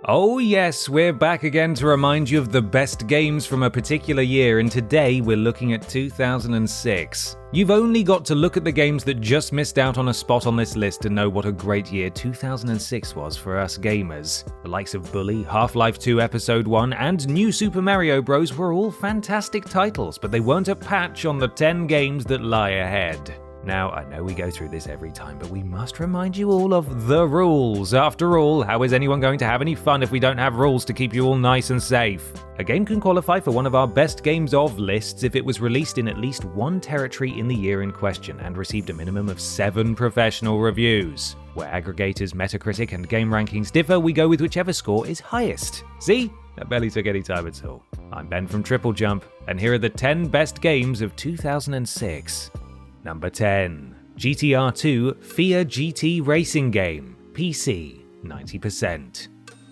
Oh yes, we're back again to remind you of the best games from a particular year, and today we're looking at 2006. You've only got to look at the games that just missed out on a spot on this list to know what a great year 2006 was for us gamers. The likes of Bully, Half-Life 2 Episode 1, and New Super Mario Bros. Were all fantastic titles, but they weren't a patch on the 10 games that lie ahead. Now, I know we go through this every time, but we must remind you all of the rules. After all, how is anyone going to have any fun if we don't have rules to keep you all nice and safe? A game can qualify for one of our best games of lists if it was released in at least one territory in the year in question and received a minimum of 7 professional reviews. Where aggregators, Metacritic, and game rankings differ, we go with whichever score is highest. See? That barely took any time at all. I'm Ben from TripleJump, and here are the 10 best games of 2006. Number 10. GTR 2 FIA GT Racing Game, PC, 90%.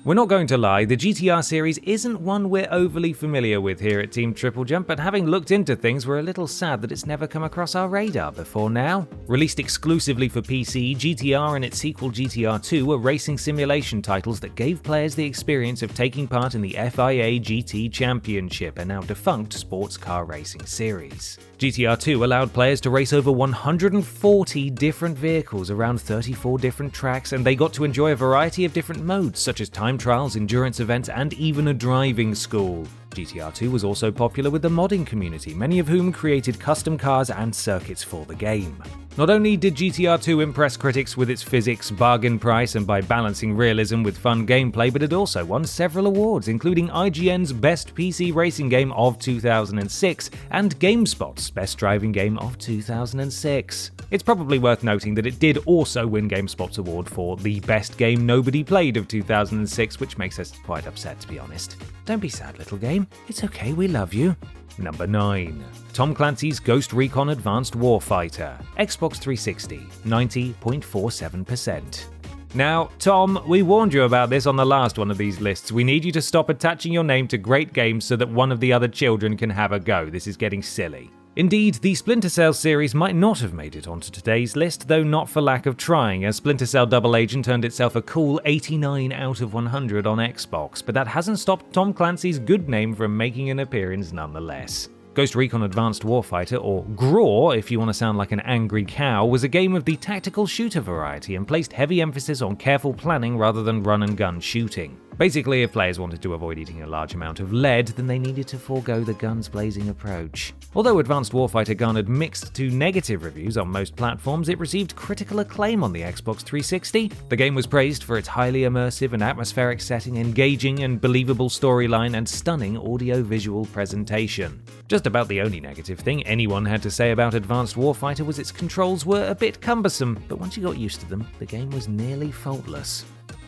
We're not going to lie, the GTR series isn't one we're overly familiar with here at Team TripleJump, but having looked into things, we're a little sad that it's never come across our radar before now. Released exclusively for PC, GTR and its sequel GTR 2 were racing simulation titles that gave players the experience of taking part in the FIA GT Championship, a now defunct sports car racing series. GTR 2 allowed players to race over 140 different vehicles around 34 different tracks, and they got to enjoy a variety of different modes such as time trials, endurance events, and even a driving school. GTR 2 was also popular with the modding community, many of whom created custom cars and circuits for the game. Not only did GTR 2 impress critics with its physics, bargain price, and by balancing realism with fun gameplay, but it also won several awards, including IGN's Best PC Racing Game of 2006 and GameSpot's Best Driving Game of 2006. It's probably worth noting that it did also win GameSpot's award for the Best Game Nobody Played of 2006, which makes us quite upset, to be honest. Don't be sad, little game. It's okay, we love you. Number 9. Tom Clancy's Ghost Recon Advanced Warfighter, Xbox 360, 90.47%. Now, Tom, we warned you about this on the last one of these lists. We need you to stop attaching your name to great games so that one of the other children can have a go. This is getting silly. Indeed, the Splinter Cell series might not have made it onto today's list, though not for lack of trying, as Splinter Cell Double Agent earned itself a cool 89 out of 100 on Xbox, but that hasn't stopped Tom Clancy's good name from making an appearance nonetheless. Ghost Recon Advanced Warfighter, or GRAW if you want to sound like an angry cow, was a game of the tactical shooter variety and placed heavy emphasis on careful planning rather than run-and-gun shooting. Basically, if players wanted to avoid eating a large amount of lead, then they needed to forego the guns-blazing approach. Although Advanced Warfighter garnered mixed to negative reviews on most platforms, it received critical acclaim on the Xbox 360. The game was praised for its highly immersive and atmospheric setting, engaging and believable storyline, and stunning audio-visual presentation. Just about the only negative thing anyone had to say about Advanced Warfighter was its controls were a bit cumbersome, but once you got used to them, the game was nearly faultless.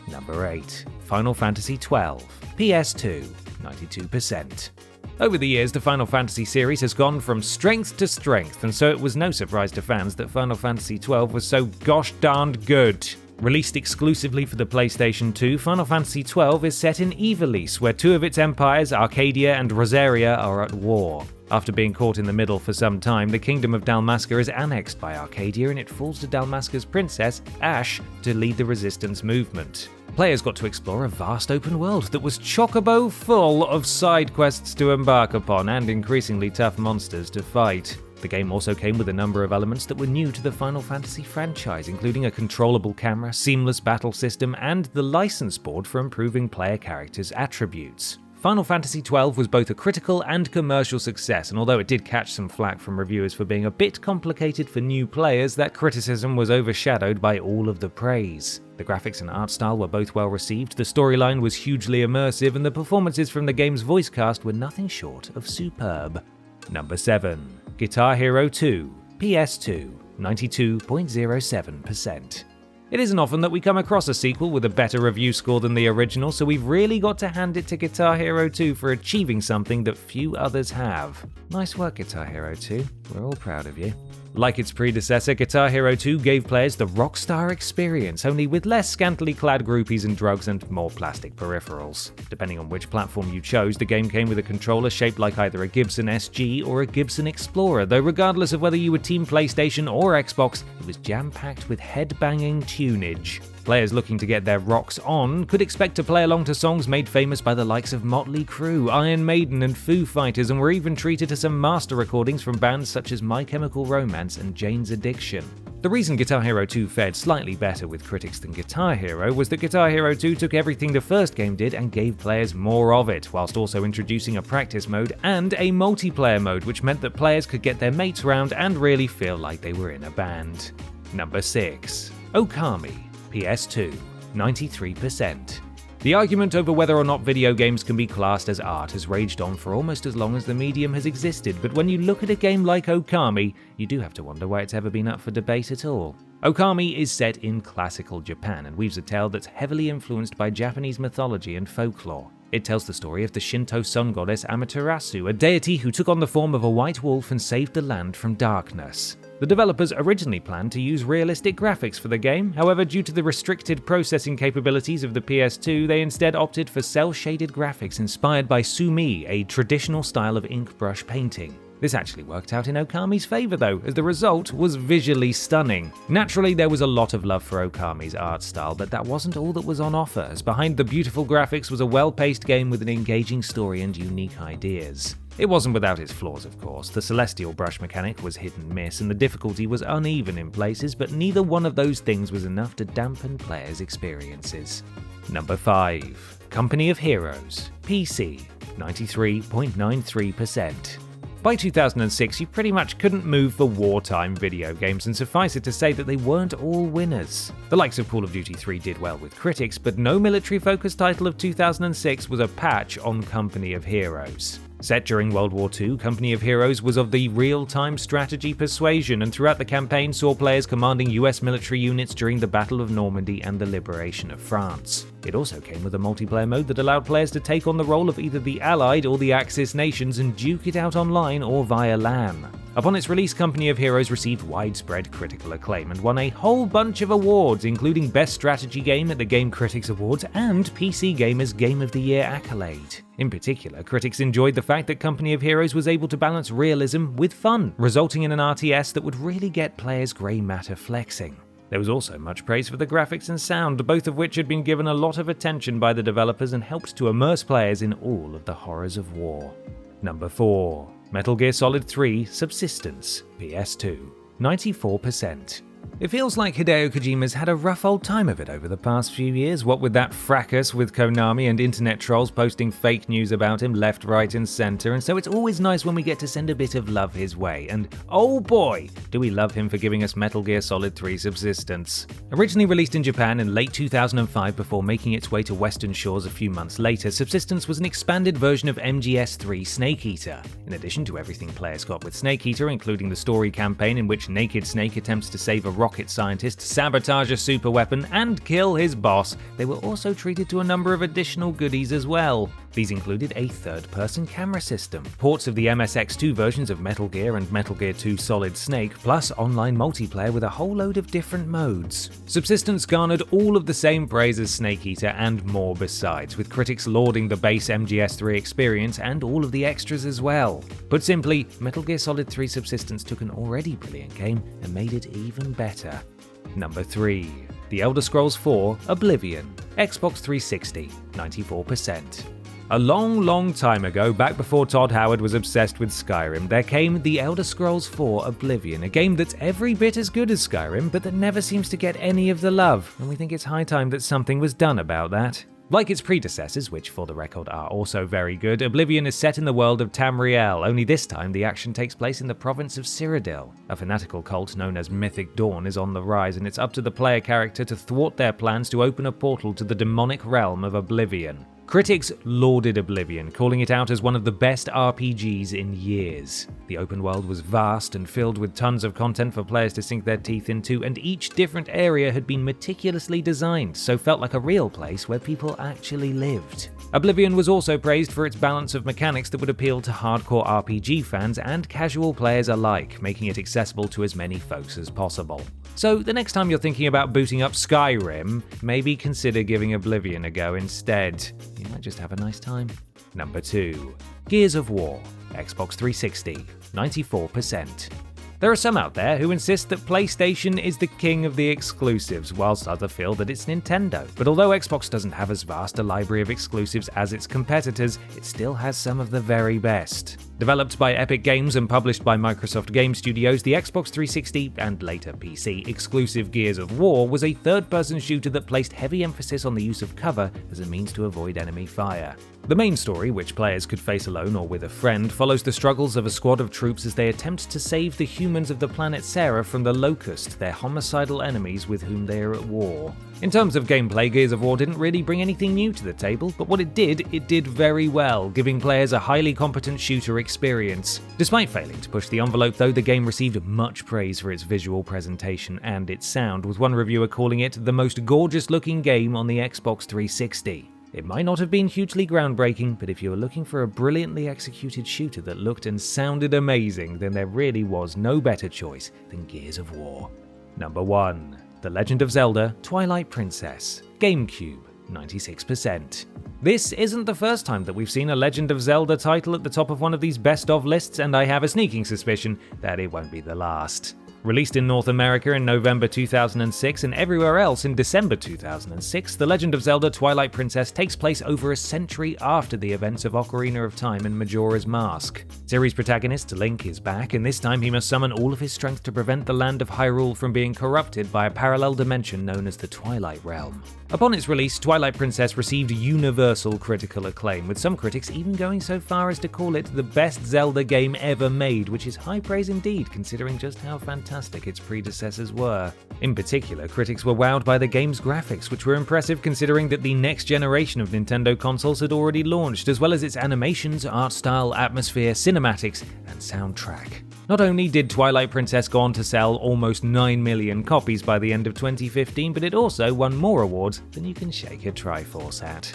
Number 8. Final Fantasy XII, PS2, 92%. Over the years, the Final Fantasy series has gone from strength to strength, and so it was no surprise to fans that Final Fantasy XII was so gosh darned good. Released exclusively for the PlayStation 2, Final Fantasy XII is set in Ivalice, where two of its empires, Arcadia and Rosaria, are at war. After being caught in the middle for some time, the Kingdom of Dalmasca is annexed by Arcadia, and it falls to Dalmasca's princess, Ashe, to lead the resistance movement. Players got to explore a vast open world that was chock-a-block full of side quests to embark upon and increasingly tough monsters to fight. The game also came with a number of elements that were new to the Final Fantasy franchise, including a controllable camera, seamless battle system, and the license board for improving player characters' attributes. Final Fantasy XII was both a critical and commercial success, and although it did catch some flack from reviewers for being a bit complicated for new players, that criticism was overshadowed by all of the praise. The graphics and art style were both well received, the storyline was hugely immersive, and the performances from the game's voice cast were nothing short of superb. Number 7. Guitar Hero 2, PS2, 92.07%. It isn't often that we come across a sequel with a better review score than the original, so we've really got to hand it to Guitar Hero 2 for achieving something that few others have. Nice work, Guitar Hero 2. We're all proud of you. Like its predecessor, Guitar Hero 2 gave players the rockstar experience, only with less scantily clad groupies and drugs and more plastic peripherals. Depending on which platform you chose, the game came with a controller shaped like either a Gibson SG or a Gibson Explorer, though regardless of whether you were Team PlayStation or Xbox, it was jam-packed with head-banging tunage. Players looking to get their rocks on could expect to play along to songs made famous by the likes of Motley Crue, Iron Maiden and Foo Fighters, and were even treated to some master recordings from bands such as My Chemical Romance and Jane's Addiction. The reason Guitar Hero 2 fared slightly better with critics than Guitar Hero was that Guitar Hero 2 took everything the first game did and gave players more of it, whilst also introducing a practice mode and a multiplayer mode, which meant that players could get their mates round and really feel like they were in a band. Number 6. Okami, PS2, 93%. The argument over whether or not video games can be classed as art has raged on for almost as long as the medium has existed, but when you look at a game like Okami, you do have to wonder why it's ever been up for debate at all. Okami is set in classical Japan and weaves a tale that's heavily influenced by Japanese mythology and folklore. It tells the story of the Shinto sun goddess Amaterasu, a deity who took on the form of a white wolf and saved the land from darkness. The developers originally planned to use realistic graphics for the game, however, due to the restricted processing capabilities of the PS2, they instead opted for cel-shaded graphics inspired by sumi, a traditional style of ink brush painting. This actually worked out in Okami's favour though, as the result was visually stunning. Naturally, there was a lot of love for Okami's art style, but that wasn't all that was on offer, as behind the beautiful graphics was a well-paced game with an engaging story and unique ideas. It wasn't without its flaws, of course. The celestial brush mechanic was hit and miss, and the difficulty was uneven in places, but neither one of those things was enough to dampen players' experiences. Number 5. Company of Heroes, PC, 93.93%. By 2006, you pretty much couldn't move for wartime video games, and suffice it to say that they weren't all winners. The likes of Call of Duty 3 did well with critics, but no military-focused title of 2006 was a patch on Company of Heroes. Set during World War II, Company of Heroes was of the real-time strategy persuasion, and throughout the campaign saw players commanding US military units during the Battle of Normandy and the liberation of France. It also came with a multiplayer mode that allowed players to take on the role of either the Allied or the Axis nations and duke it out online or via LAN. Upon its release, Company of Heroes received widespread critical acclaim and won a whole bunch of awards, including Best Strategy Game at the Game Critics Awards and PC Gamer's Game of the Year accolade. In particular, critics enjoyed the fact that Company of Heroes was able to balance realism with fun, resulting in an RTS that would really get players' grey matter flexing. There was also much praise for the graphics and sound, both of which had been given a lot of attention by the developers and helped to immerse players in all of the horrors of war. Number 4. Metal Gear Solid 3 Subsistence, PS2, 94%. It feels like Hideo Kojima's had a rough old time of it over the past few years, what with that fracas with Konami and internet trolls posting fake news about him left, right and centre, and so it's always nice when we get to send a bit of love his way, and oh boy, do we love him for giving us Metal Gear Solid 3 Subsistence. Originally released in Japan in late 2005 before making its way to Western shores a few months later, Subsistence was an expanded version of MGS3 Snake Eater. In addition to everything players got with Snake Eater, including the story campaign in which Naked Snake attempts to save a rocket scientist, sabotage a superweapon, and kill his boss, they were also treated to a number of additional goodies as well. These included a third-person camera system, ports of the MSX2 versions of Metal Gear and Metal Gear 2 Solid Snake, plus online multiplayer with a whole load of different modes. Subsistence garnered all of the same praise as Snake Eater and more besides, with critics lauding the base MGS3 experience and all of the extras as well. Put simply, Metal Gear Solid 3 Subsistence took an already brilliant game and made it even better. Number 3. The Elder Scrolls 4 Oblivion, Xbox 360, 94%. A long time ago, back before Todd Howard was obsessed with Skyrim, there came The Elder Scrolls 4 Oblivion, a game that's every bit as good as Skyrim, but that never seems to get any of the love, and we think it's high time that something was done about that. Like its predecessors, which for the record are also very good, Oblivion is set in the world of Tamriel, only this time the action takes place in the province of Cyrodiil. A fanatical cult known as Mythic Dawn is on the rise, and it's up to the player character to thwart their plans to open a portal to the demonic realm of Oblivion. Critics lauded Oblivion, calling it out as one of the best RPGs in years. The open world was vast and filled with tons of content for players to sink their teeth into, and each different area had been meticulously designed, so felt like a real place where people actually lived. Oblivion was also praised for its balance of mechanics that would appeal to hardcore RPG fans and casual players alike, making it accessible to as many folks as possible. So the next time you're thinking about booting up Skyrim, maybe consider giving Oblivion a go instead. You might just have a nice time. Number 2. Gears of War, Xbox 360, 94%. There are some out there who insist that PlayStation is the king of the exclusives, whilst others feel that it's Nintendo. But although Xbox doesn't have as vast a library of exclusives as its competitors, it still has some of the very best. Developed by Epic Games and published by Microsoft Game Studios, the Xbox 360 and later PC exclusive Gears of War was a third-person shooter that placed heavy emphasis on the use of cover as a means to avoid enemy fire. The main story, which players could face alone or with a friend, follows the struggles of a squad of troops as they attempt to save the humans of the planet Sarah from the Locust, their homicidal enemies with whom they are at war. In terms of gameplay, Gears of War didn't really bring anything new to the table, but what it did very well, giving players a highly competent shooter experience. Despite failing to push the envelope though, the game received much praise for its visual presentation and its sound, with one reviewer calling it the most gorgeous looking game on the Xbox 360. It might not have been hugely groundbreaking, but if you were looking for a brilliantly executed shooter that looked and sounded amazing, then there really was no better choice than Gears of War. Number 1. The Legend of Zelda: Twilight Princess. GameCube, 96%. This isn't the first time that we've seen a Legend of Zelda title at the top of one of these best-of lists, and I have a sneaking suspicion that it won't be the last. Released in North America in November 2006 and everywhere else in December 2006, The Legend of Zelda: Twilight Princess takes place over a century after the events of Ocarina of Time and Majora's Mask. Series protagonist Link is back, and this time he must summon all of his strength to prevent the land of Hyrule from being corrupted by a parallel dimension known as the Twilight Realm. Upon its release, Twilight Princess received universal critical acclaim, with some critics even going so far as to call it the best Zelda game ever made, which is high praise indeed considering just how fantastic its predecessors were. In particular, critics were wowed by the game's graphics, which were impressive considering that the next generation of Nintendo consoles had already launched, as well as its animations, art style, atmosphere, cinematics, and soundtrack. Not only did Twilight Princess go on to sell almost 9 million copies by the end of 2015, but it also won more awards than you can shake a Triforce at.